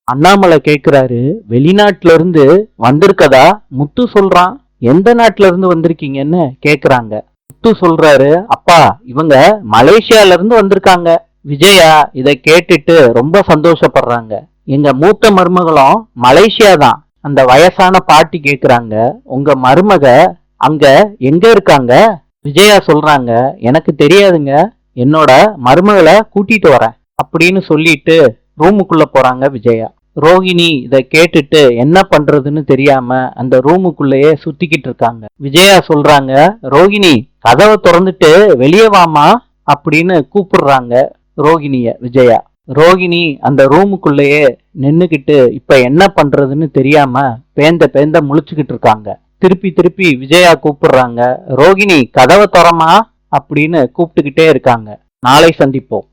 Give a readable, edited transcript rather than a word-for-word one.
அண்ணாமலை கேக்குறாரு, வெளிநாட்டுல இருந்து வந்திருக்கதா முத்து சொல்றான். எந்த நாட்டுல இருந்து வந்திருக்கீங்கன்னு கேக்குறாங்க. முத்து சொல்றாரு, அப்பா இவங்க மலேசியால இருந்து வந்திருக்காங்க. விஜயா இத கேட்டுட்டு ரொம்ப சந்தோஷப்படுறாங்க. எங்க மூத்த மருமகளும் மலேசியா தான். அந்த வயசான பாட்டி கேக்குறாங்க, உங்க மருமக அங்க எங்க இருக்காங்க? விஜயா சொல்றாங்க, எனக்கு தெரியாதுங்க, என்னோட மருமகளை கூட்டிட்டு வரேன் அப்படின்னு சொல்லிட்டு ரூமுக்குள்ள போறாங்க விஜயா. ரோகிணி இத கேட்டுட்டு என்ன பண்றதுன்னு தெரியாம அந்த ரூமுக்குள்ளேயே சுத்திக்கிட்டு இருக்காங்க. விஜயா சொல்றாங்க, ரோகிணி கதவை திறந்துட்டு வெளியே வாமா அப்படின்னு கூப்பிடுறாங்க ரோகிணிய விஜயா. ரோகிணி அந்த ரூமுக்குள்ளேயே நின்னுகிட்டு இப்ப என்ன பண்றதுன்னு தெரியாம பேந்த பேந்த முழிச்சுக்கிட்டு இருக்காங்க. திருப்பி திருப்பி விஜயா கூப்பிடுறாங்க, ரோகிணி கதவை திறமா அப்படின்னு கூப்பிட்டுக்கிட்டே இருக்காங்க. நாளை சந்திப்போம்.